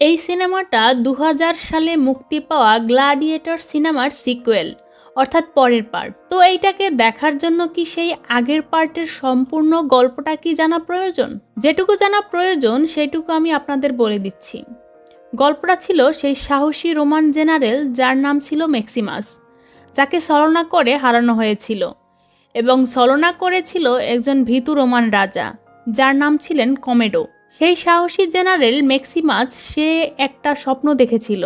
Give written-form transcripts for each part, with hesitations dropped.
এই সিনেমাটা ২০০০ সালে মুক্তি পাওয়া গ্ল্যাডিয়েটর সিনেমার সিকুয়েল অর্থাৎ পরের পার্ট। তো এইটাকে দেখার জন্য কি সেই আগের পার্টের সম্পূর্ণ গল্পটা কি জানা প্রয়োজন? যেটুকু জানা প্রয়োজন সেটুকু আমি আপনাদের বলে দিচ্ছি। গল্পটা ছিল সেই সাহসী রোমান জেনারেল যার নাম ছিল ম্যাক্সিমাস, যাকে ছলনা করে হারানো হয়েছিল, এবং ছলনা করেছিল একজন ভীতু রোমান রাজা যার নাম ছিলেন কমেডো। সেই সাহসী জেনারেল ম্যাক্সিমাস সে একটা স্বপ্ন দেখেছিল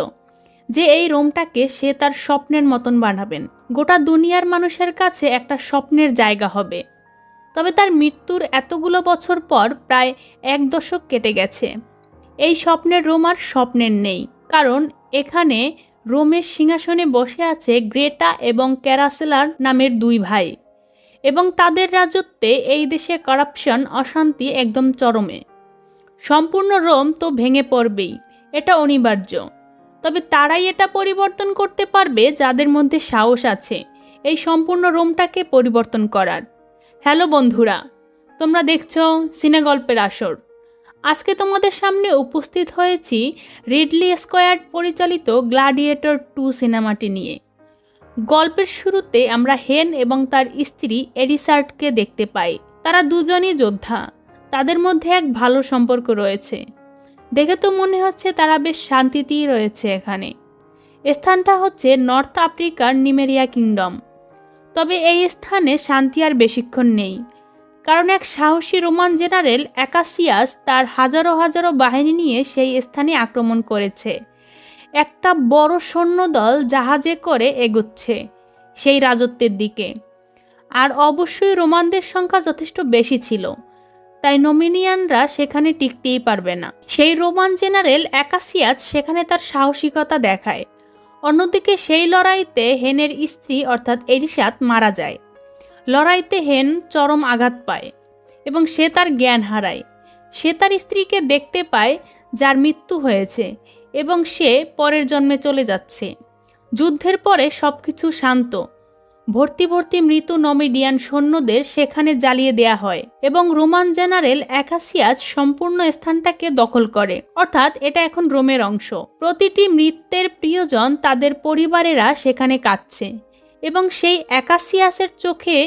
যে এই রোমটাকে সে তার স্বপ্নের মতন বানাবেন, গোটা দুনিয়ার মানুষের কাছে একটা স্বপ্নের জায়গা হবে। তবে তার মৃত্যুর এতগুলো বছর পর প্রায় ১ দশক কেটে গেছে। এই স্বপ্নের রোম আর স্বপ্নের নেই, কারণ এখানে রোমের সিংহাসনে বসে আছে গ্রেটা এবং ক্যারাসেলার নামের ২ ভাই, এবং তাদের রাজত্বে এই দেশে কারাপশন অশান্তি একদম চরমে। সম্পূর্ণ রোম তো ভেঙে পড়বেই, এটা অনিবার্য। তবে তারাই এটা পরিবর্তন করতে পারবে যাদের মধ্যে সাহস আছে এই সম্পূর্ণ রোমটাকে পরিবর্তন করার। হ্যালো বন্ধুরা, তোমরা দেখছো সিনে গল্পের আসর। আজকে তোমাদের সামনে উপস্থিত হয়েছি রিডলি স্কয়ার পরিচালিত গ্ল্যাডিয়েটর 2 সিনেমাটি নিয়ে। গল্পের শুরুতে আমরা হেন এবং তার স্ত্রী এরিসার্ডকে দেখতে পাই। তারা দুজনই যোদ্ধা, তাদের মধ্যে এক ভালো সম্পর্ক রয়েছে। দেখে তো মনে হচ্ছে তারা বেশ শান্তিতেই রয়েছে এখানে। স্থানটা হচ্ছে নর্থ আফ্রিকার নিমেরিয়া কিংডম। তবে এই স্থানে শান্তি আর বেশিক্ষণ নেই, কারণ এক সাহসী রোমান জেনারেল অ্যাকাসিয়াস তার হাজারো হাজারো বাহিনী নিয়ে সেই স্থানে আক্রমণ করেছে। একটা বড় সৈন্যদল জাহাজে করে এগোচ্ছে সেই রাজত্বের দিকে। আর অবশ্যই রোমানদের সংখ্যা যথেষ্ট বেশি ছিল, তাই নমিনিয়ানরা সেখানে টিকতেই পারবে না। সেই রোমান জেনারেল অ্যাকাসিয়াস সেখানে তার সাহসিকতা দেখায়। অন্যদিকে সেই লড়াইতে হেনের স্ত্রী অর্থাৎ এরিসাদ মারা যায়। লড়াইতে হেন চরম আঘাত পায় এবং সে তার জ্ঞান হারায়। সে তার স্ত্রীকে দেখতে পায় যার মৃত্যু হয়েছে এবং সে পরের জন্মে চলে যাচ্ছে। যুদ্ধের পরে সবকিছু শান্ত। ভর্তি ভর্তি মৃত নমিডিয়ান সৈন্যদের সেখানে জ্বালিয়ে দেয়া হয় এবং রোমান জেনারেল অ্যাকাসিয়াস সম্পূর্ণ স্থানটাকে দখল করে, অর্থাৎ এটা এখন রোমের অংশ। প্রতিটি মৃতের প্রিয়জন তাদের পরিবারেরা সেখানে কাঁদছে এবং সেই অ্যাকাসিয়াসের চোখে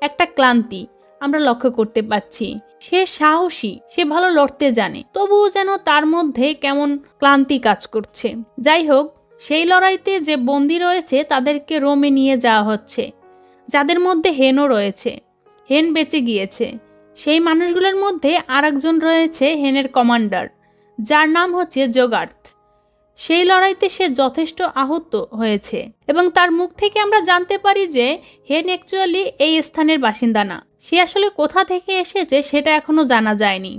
একটা ক্লান্তি আমরা লক্ষ্য করতে পাচ্ছি। সে সাহসী, সে ভালো লড়তে জানে, তবুও যেন তার মধ্যে কেমন ক্লান্তি কাজ করছে। যাই হোক, সেই লড়াইতে যে বন্দী রয়েছে তাদেরকে রোমে নিয়ে যাওয়া হচ্ছে, যাদের মধ্যে হেনও রয়েছে। হেন বেঁচে গিয়েছে। সেই মানুষগুলোর মধ্যে আরেকজন রয়েছে হেনের কমান্ডার, যার নাম হচ্ছে জোগার্থ। সেই লড়াইতে সে যথেষ্ট আহত হয়েছে এবং তার মুখ থেকে আমরা জানতে পারি যে হেন অ্যাকচুয়ালি এই স্থানের বাসিন্দা না। সে আসলে কোথা থেকে এসেছে সেটা এখনো জানা যায়নি।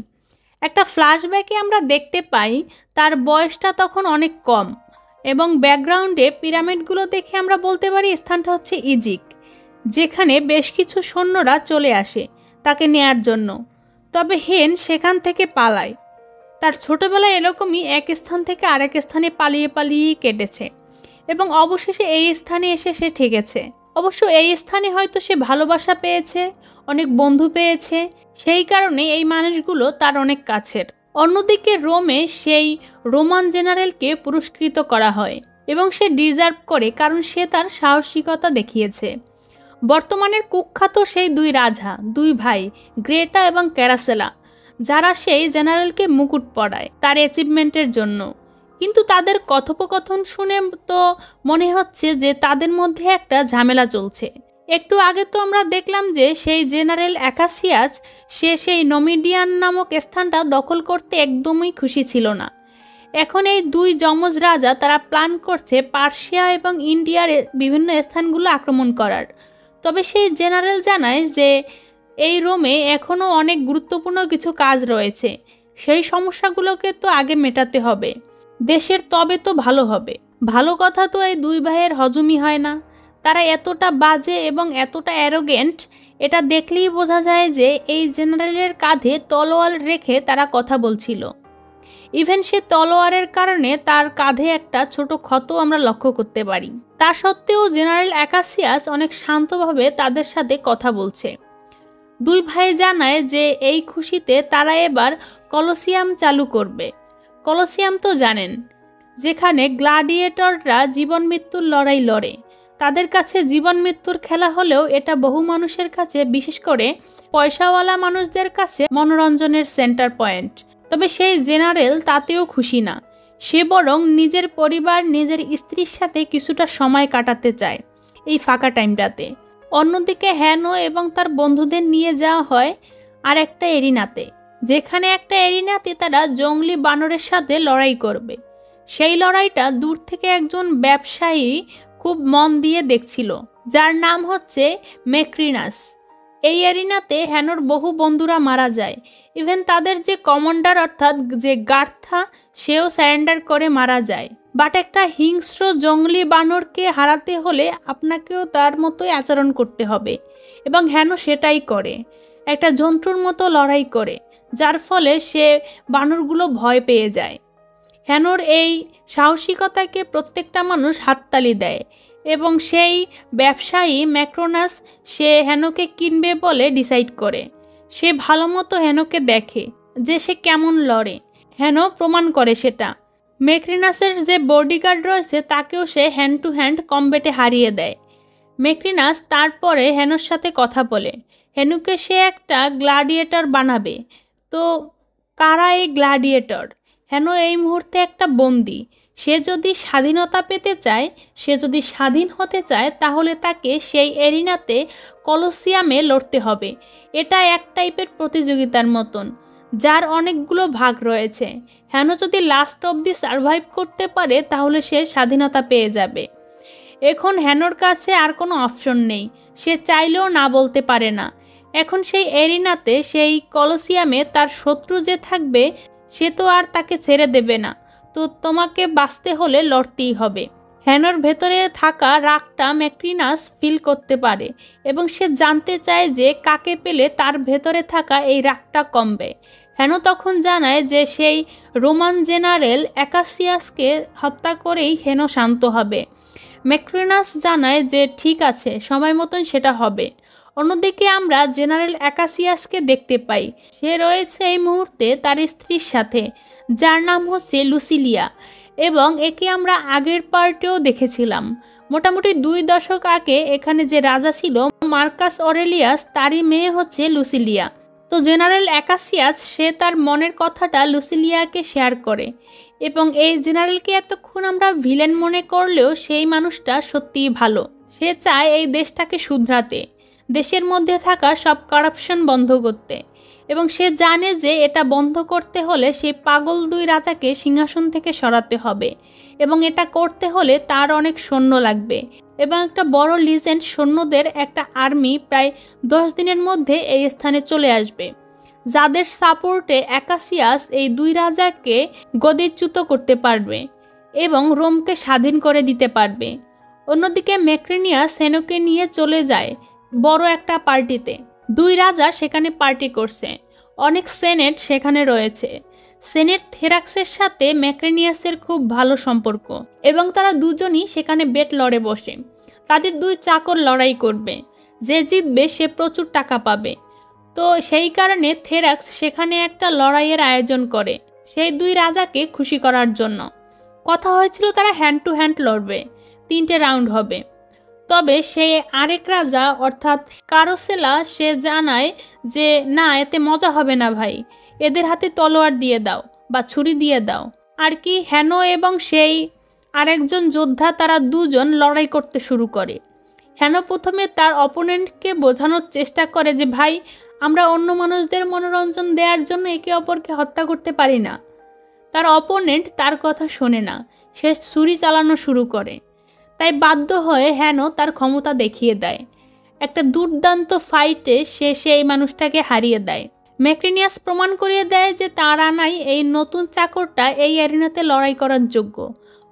একটা ফ্ল্যাশব্যাকে আমরা দেখতে পাই তার বয়সটা তখন অনেক কম, এবং ব্যাকগ্রাউন্ডে পিরামিডগুলো দেখে আমরা বলতে পারি স্থানটা হচ্ছে ইজিপ্ট, যেখানে বেশ কিছু সৈন্যরা চলে আসে তাকে নেয়ার জন্য। তবে হেন সেখান থেকে পালায়। তার ছোটবেলায় এরকমই এক স্থান থেকে আরেক স্থানে পালিয়ে পালিয়ে কেটেছে এবং অবশেষে এই স্থানে এসে সে ঠেকেছে। অবশ্য এই স্থানে হয়তো সে ভালোবাসা পেয়েছে, অনেক বন্ধু পেয়েছে, সেই কারণে এই মানুষগুলো তার অনেক কাছের। অন্যদিকে রোমে সেই রোমান জেনারেলকে পুরস্কৃত করা হয় এবং সে ডিজার্ভ করে, কারণ সে তার সাহসিকতা দেখিয়েছে। বর্তমানের কুখ্যাত সেই 2 রাজা, 2 ভাই গ্রেটা এবং ক্যারাসেলা, যারা সেই জেনারেলকে মুকুট পরায় তার অ্যাচিভমেন্টের জন্য। কিন্তু তাদের কথোপকথন শুনে তো মনে হচ্ছে যে তাদের মধ্যে একটা ঝামেলা চলছে। একটু আগে তো আমরা দেখলাম যে সেই জেনারেল অ্যাকাসিয়াস সে সেই নমিডিয়ান নামক স্থানটা দখল করতে একদমই খুশি ছিল না। এখন এই 2 যমজ রাজা তারা প্ল্যান করছে পার্সিয়া এবং ইন্ডিয়ার বিভিন্ন স্থানগুলো আক্রমণ করার। তবে সেই জেনারেল জানায় যে এই রোমে এখনও অনেক গুরুত্বপূর্ণ কিছু কাজ রয়েছে, সেই সমস্যাগুলোকে তো আগে মেটাতে হবে দেশের, তবে তো ভালো হবে। ভালো কথা তো এই 2 ভাইয়ের হজমই হয় না। তারা এতটা বাজে এবং এতটা অ্যারোগেন্ট, এটা দেখলেই বোঝা যায় যে এই জেনারেলের কাঁধে তলোয়ার রেখে তারা কথা বলছিল। ইভেন সে তলোয়ারের কারণে তার কাঁধে একটা ছোট ক্ষত আমরা লক্ষ্য করতে পারি। তা সত্ত্বেও জেনারেল অ্যাকাসিয়াস অনেক শান্তভাবে তাদের সাথে কথা বলছে। 2 ভাই জানায় যে এই খুশিতে তারা এবার কলোসিয়াম চালু করবে। কলোসিয়াম তো জানেন, যেখানে গ্ল্যাডিয়েটররা জীবন মৃত্যুর লড়াই লড়ে। তাদের কাছে জীবন মৃত্যুর খেলা হলেও এটা বহু মানুষের কাছে, বিশেষ করে পয়সাওয়ালা মানুষদের কাছে মনোরঞ্জনের সেন্টার পয়েন্ট। তবে সেই জেনারেল তাতেও খুশি না। সে বরং নিজের পরিবার, নিজের স্ত্রীর সাথে কিছুটা সময় কাটাতে চায় এই ফাঁকা টাইমটাতে। অন্যদিকে হ্যানো এবং তার বন্ধুদের নিয়ে যাওয়া হয় আর একটা এরিনাতে, যেখানে একটা এরিনাতে তারা জঙ্গলি বানরের সাথে লড়াই করবে। সেই লড়াইটা দূর থেকে একজন ব্যবসায়ী খুব মন দিয়ে দেখছিল, যার নাম হচ্ছে মেক্রিনাস। এই এরিনাতে হ্যানোর বহু বন্ধুরা মারা যায়। ইভেন তাদের যে কমান্ডার অর্থাৎ যে গার্থা, সেও স্যারেন্ডার করে মারা যায়। বাট একটা হিংস্র জঙ্গলি বানরকে হারাতে হলে আপনাকেও তার মতোই আচরণ করতে হবে, এবং হ্যানো সেটাই করে। একটা জন্তুর মতো লড়াই করে, যার ফলে সে বানরগুলো ভয় পেয়ে যায়। হ্যানোর এই সাহসিকতাকে প্রত্যেকটা মানুষ হাততালি দেয়, এবং সেই ব্যবসায়ী ম্যাক্রোনাস সে হ্যানোকে কিনবে বলে ডিসাইড করে। সে ভালো মতো হ্যানোকে দেখে যে সে কেমন লড়ে। হ্যানো প্রমাণ করে সেটা। মেক্রিনাসের যে বডিগার্ড রয়েছে তাকেও সে হ্যান্ড টু হ্যান্ড কমব্যাটে হারিয়ে দেয়। মেক্রিনাস তারপরে হ্যানোর সাথে কথা বলে। হ্যানোকে সে একটা গ্ল্যাডিয়েটর বানাবে। তো কারা এই গ্ল্যাডিয়েটর? হ্যানো এই মুহূর্তে একটা বন্দি। সে যদি স্বাধীনতা পেতে চায়, সে যদি স্বাধীন হতে চায়, তাহলে তাকে সেই এরিনাতে কলোসিয়ামে লড়তে হবে। এটা এক টাইপের প্রতিযোগিতার মতন, যার অনেকগুলো ভাগ রয়েছে। হ্যানো যদি লাস্ট অবধি সারভাইভ করতে পারে, তাহলে সে স্বাধীনতা পেয়ে যাবে। এখন হ্যানোর কাছে আর কোনো অপশন নেই, সে চাইলেও না বলতে পারে না। এখন সেই এরিনাতে, সেই কলোসিয়ামে তার শত্রু যে থাকবে, সে তো আর তাকে ছেড়ে দেবে না। তো তোমাকে বাঁচতে হলে লড়তেই হবে। হ্যানোর ভেতরে থাকা রাগটা ম্যাক্রিনাস ফিল করতে পারে, এবং সে জানতে চায় যে কাকে পেলে তার ভেতরে থাকা এই রাগটা কমবে। হ্যানো তখন জানায় যে সেই রোমান জেনারেল অ্যাকাসিয়াসকে হত্যা করেই হ্যানো শান্ত হবে। ম্যাক্রিনাস জানায় যে ঠিক আছে, সময় মতন সেটা হবে। অন্যদিকে আমরা জেনারেল অ্যাকাসিয়াসকে দেখতে পাই। সে রয়েছে এই মুহূর্তে তার স্ত্রীর সাথে, যার নাম হচ্ছে লুসিলিয়া, এবং একে আমরা আগের পার্টেও দেখেছিলাম। মোটামুটি 2 দশক আগে এখানে যে রাজা ছিল মার্কাস অরেলিয়াস, তারই মেয়ে হচ্ছে লুসিলিয়া। তো জেনারেল অ্যাকাসিয়াস সে তার মনের কথাটা লুসিলিয়াকে শেয়ার করে, এবং এই জেনারেলকে এতক্ষণ আমরা ভিলেন মনে করলেও সেই মানুষটা সত্যিই ভালো। সে চায় এই দেশটাকে শুধরাতে, দেশের মধ্যে থাকা সব কারাপশন বন্ধ করতে, এবং সে জানে যে এটা বন্ধ করতে হলে সেই পাগল 2 রাজাকে সিংহাসন থেকে সরাতে হবে, এবং এটা করতে হলে তার অনেক সৈন্য লাগবে, এবং একটা বড় লিজেন্ড সৈন্যদের একটা আর্মি প্রায় 10 দিনের মধ্যে এই স্থানে চলে আসবে, যাদের সাপোর্টে অ্যাকাসিয়াস এই 2 রাজাকে গদিচ্যুত করতে পারবে এবং রোমকে স্বাধীন করে দিতে পারবে। অন্যদিকে ম্যাক্রিনিয়াস হ্যানোকে নিয়ে চলে যায় বড় একটা পার্টিতে। 2 রাজা সেখানে পার্টি করছে, অনেক সেনেট সেখানে রয়েছে। সেনেট থেরাক্সের সাথে ম্যাক্রিনিয়াসের খুব ভালো সম্পর্ক, এবং তারা দুজনই সেখানে বেট লড়ে বসে। তাদের 2 চাকর লড়াই করবে, যে জিতবে সে প্রচুর টাকা পাবে। তো সেই কারণে থেরাক্স সেখানে একটা লড়াইয়ের আয়োজন করে সেই 2 রাজাকে খুশি করার জন্য। কথা হয়েছিল তারা হ্যান্ড টু হ্যান্ড লড়বে, 3টে রাউন্ড হবে। তবে সে আরেক রাজা অর্থাৎ কারোসেলা সে জানায় যে না, এতে মজা হবে না ভাই, এদের হাতে তলোয়ার দিয়ে দাও বা ছুরি দিয়ে দাও। আর কি হ্যানো এবং সেই আরেকজন যোদ্ধা, তারা দুজন লড়াই করতে শুরু করে। হ্যানো প্রথমে তার অপোনেন্টকে বোঝানোর চেষ্টা করে যে ভাই, আমরা অন্য মানুষদের মনোরঞ্জন দেওয়ার জন্য একে অপরকে হত্যা করতে পারি না। তার অপোনেন্ট তার কথা শোনে না, সে ছুরি চালানো শুরু করে। তাই বাধ্য হয়ে হ্যানো তার ক্ষমতা দেখিয়ে দেয়। একটা দুর্দান্ত ফাইটে সে সেই মানুষটাকে হারিয়ে দেয়। ম্যাক্রিনিয়াস প্রমাণ করিয়ে দেয় যে তার আনাই এই নতুন চাকরটা এই অ্যারিনাতে লড়াই করার যোগ্য,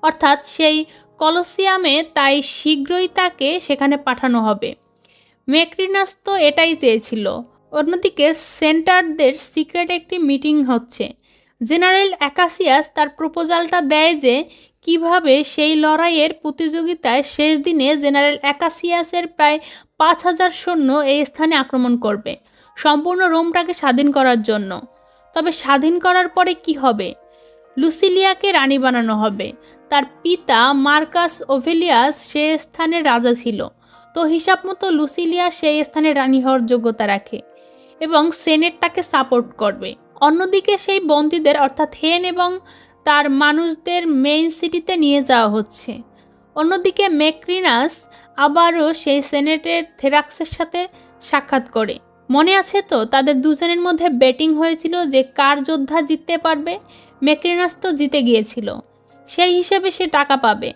অর্থাৎ সেই কলোসিয়ামে, তাই শীঘ্রই তাকে সেখানে পাঠানো হবে। ম্যাক্রিনাস তো এটাই চেয়েছিল। অন্যদিকে সেন্টারদের সিক্রেট একটি মিটিং হচ্ছে। জেনারেল অ্যাকাসিয়াস তার প্রপোজালটা দেয় যে কিভাবে সেই লড়াইয়ের প্রতিযোগিতায় শেষ দিনে জেনারেল অ্যাকাসিয়াসের প্রায় 5000 সৈন্য এই স্থানে আক্রমণ করবে, সম্পূর্ণ রোমটাকে স্বাধীন করার জন্য। তবে স্বাধীন করার পরে কি হবে? লুসিলিয়াকে রানী বানানো হবে। তার পিতা মার্কাস ওভেলিয়াস সে স্থানের রাজা ছিল, তো হিসাব মতো লুসিলিয়া সেই স্থানে রানী হওয়ার যোগ্যতা রাখে এবং সেনেট তাকে সাপোর্ট করবে। অন্যদিকে সেই বন্দীদের অর্থাৎ হেন এবং তার মানুষদের মেইন সিটিতে নিয়ে যাওয়া হচ্ছে। অন্যদিকে ম্যাক্রিনাস আবারও সেই সেনেটের থেরাক্সের সাথে সাক্ষাৎ করে। মনে আছে তো তাদের দুজনের মধ্যে ব্যাটিং হয়েছিল যে কার যোদ্ধা জিততে পারবে। ম্যাক্রিনাস তো জিতে গিয়েছিল, সেই হিসেবে সে টাকা পাবে,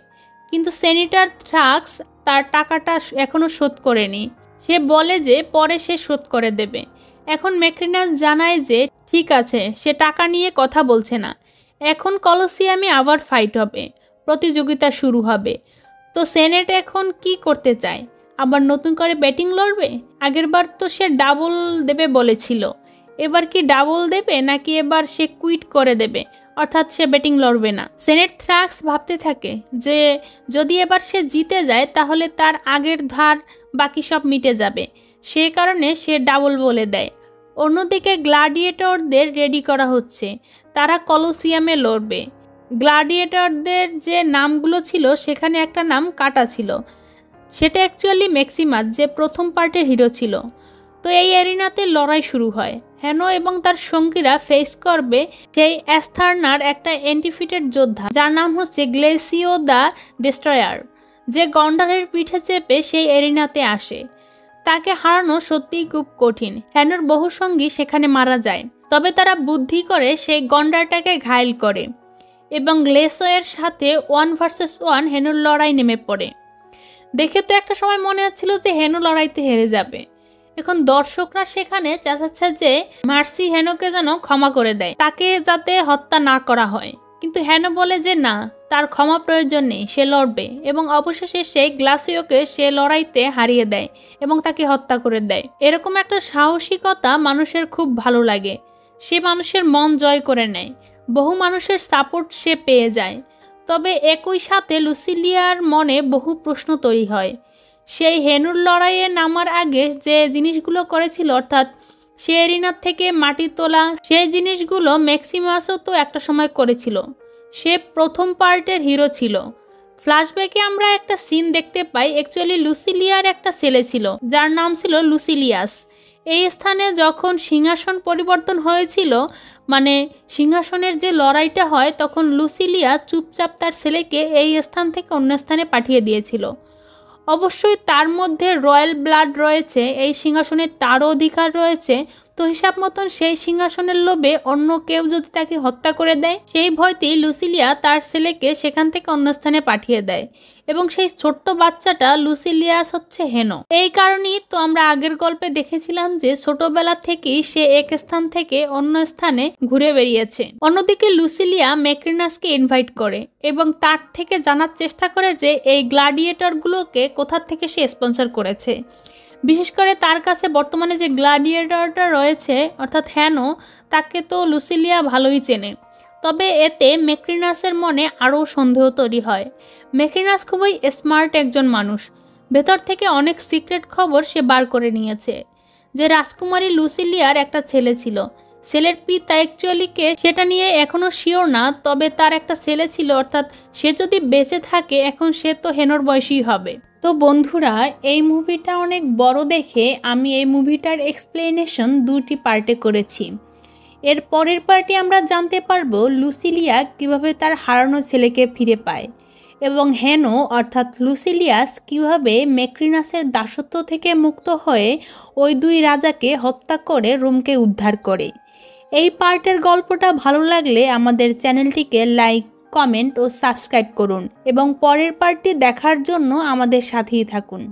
কিন্তু সেনেটর থ্রাক্স তার টাকাটা এখনও শোধ করেনি। সে বলে যে পরে সে শোধ করে দেবে। এখন ম্যাক্রিনাস জানায় যে ঠিক আছে, সে টাকা নিয়ে কথা বলছে না, এখন কলোসিয়ামে আবার ফাইট হবে, প্রতিযোগিতা শুরু হবে। তো সেনেট এখন কি করতে চায়? আবার নতুন করে ব্যাটিং লড়বে? আগেরবার তো সে ডাবল দেবে বলেছিল, এবার কি ডাবল দেবে নাকি এবার সে কুইট করে দেবে, অর্থাৎ সে ব্যাটিং লড়বে না? সেনেট থ্রাক্স ভাবতে থাকে যে যদি এবার সে জিতে যায় তাহলে তার আগের ধার বাকি সব মিটে যাবে, সে কারণে সে ডাবল বলে দেয়। অন্যদিকে গ্ল্যাডিয়েটরদের রেডি করা হচ্ছে, তারা কলোসিয়ামে লড়বে। গ্ল্যাডিয়েটরদের যে নামগুলো ছিল সেখানে একটা নাম কাটা ছিল, সেটা অ্যাকচুয়ালি ম্যাক্সিমাস যে প্রথম পার্টের হিরো ছিল। তো এই এরিনাতে লড়াই শুরু হয়। হেনো এবং তার সঙ্গীরা ফেস করবে সেই অ্যাস্থার্নার একটা অ্যান্টিফিটেড যোদ্ধা যার নাম হচ্ছে গ্লেসিও দ্য ডেস্ট্রয়ার, যে গন্ডারের পিঠে চেপে সেই এরিনাতে আসে। তাকে হারানো সত্যিই খুব কঠিন। হেনোর বহু সঙ্গী সেখানে মারা যায়, তবে তারা বুদ্ধি করে সেই গন্ডারটাকে ঘায়েল করে এবং গ্লেসিওর সাথে 1 ভার্সেস 1 হেনোর লড়াই নেমে পড়ে। দেখে তো একটা সময় মনে হচ্ছিল যে হেনো লড়াইতে হেরে যাবে। এখন দর্শকরা সেখানে চাচাচ্ছে যে মার্সি হেনোকে যেন ক্ষমা করে দেয়, তাকে যাতে হত্যা না করা হয়। কিন্তু হেনো বলে যে না, তার ক্ষমা প্রয়োজন নেই, সে লড়বে। এবং অবশেষে সে গ্লাসিওকে সে লড়াইতে হারিয়ে দেয় এবং তাকে হত্যা করে দেয়। এরকম একটা সাহসিকতা মানুষের খুব ভালো লাগে। সে মানুষের মন জয় করে নেয়, বহু মানুষের সাপোর্ট সে পেয়ে যায়। তবে একই সাথে লুসিলিয়ার মনে বহু প্রশ্ন তৈরি হয়। সেই হেনুর লড়াইয়ে নামার আগে যে জিনিসগুলো করেছিল, অর্থাৎ সে এরিনার থেকে মাটি তোলা, সেই জিনিসগুলো ম্যাক্সিমাসও তো একটা সময় করেছিল। সে প্রথম পার্টের হিরো ছিল। ফ্ল্যাশব্যাকে আমরা একটা সিন দেখতে পাই, অ্যাকচুয়ালি লুসিলিয়ার একটা ছেলে ছিল যার নাম ছিল লুসিলিয়াস। এই স্থানে যখন সিংহাসন পরিবর্তন হয়েছিল, মানে সিংহাসনের যে লড়াইটা হয়, তখন লুসিলিয়া চুপচাপ তার ছেলেকে এই স্থান থেকে অন্য স্থানে পাঠিয়ে দিয়েছিল। অবশ্যই তার মধ্যে রয়্যাল ব্লাড রয়েছে, এই সিংহাসনে তারও অধিকার রয়েছে। তো হিসাব মতন সেই সিংহাসনের লোভে অন্য কেউ যদি তাকে হত্যা করে দেয়, সেই ভয়তেই লুসিলিয়া তার ছেলেকে সেখান থেকে অন্য স্থানে পাঠিয়ে দেয়। এবং সেই ছোট্ট বাচ্চাটা লুসিলিয়াস হচ্ছে হেনো। এই কারণেই তো আমরা আগের গল্পে দেখেছিলাম যে ছোটবেলা থেকেই সে এক স্থান থেকে অন্য স্থানে ঘুরে বেরিয়েছে। অন্যদিকে লুসিলিয়া ম্যাক্রিনাসকে ইনভাইট করে এবং তার থেকে জানার চেষ্টা করে যে এই গ্ল্যাডিয়েটরগুলোকে কোথা থেকে সে স্পন্সর করেছে। বিশেষ করে তার কাছে বর্তমানে যে গ্ল্যাডিয়েটরটা রয়েছে অর্থাৎ হেনো, তাকে তো লুসিলিয়া ভালোই চেনে। তবে এতে ম্যাক্রিনাসের মনে আরও সন্দেহ তৈরি হয়। ম্যাক্রিনাস খুবই স্মার্ট একজন মানুষ, ভেতর থেকে অনেক সিক্রেট খবর সে বার করে নিয়েছে। যে রাজকুমারী লুসিলিয়ার একটা ছেলে ছিল, ছেলের পিতা অ্যাকচুয়ালি কে সেটা নিয়ে এখনও শিওর না, তবে তার একটা ছেলে ছিল, অর্থাৎ সে যদি বেঁচে থাকে এখন সে তো হেনোর বয়সী হবে। তো বন্ধুরা, এই মুভিটা অনেক বড় দেখে আমি এই মুভিটার এক্সপ্লেনেশন 2টি পার্টে করেছি। এর পরের পার্টে আমরা জানতে পারবো লুসিলিয়া কিভাবে তার হারানো ছেলেকে ফিরে পায় এবং হেনো অর্থাৎ লুসিলিয়াস কিভাবে ম্যাক্রিনাসের দাসত্ব থেকে মুক্ত হয়ে ওই 2 রাজাকে হত্যা করে রোমকে উদ্ধার করে। এই পার্টের গল্পটা ভালো লাগলে আমাদের চ্যানেলটিকে লাইক, কমেন্ট ও সাবস্ক্রাইব করুন এবং পরের পার্টটি দেখার জন্য আমাদের সাথেই থাকুন।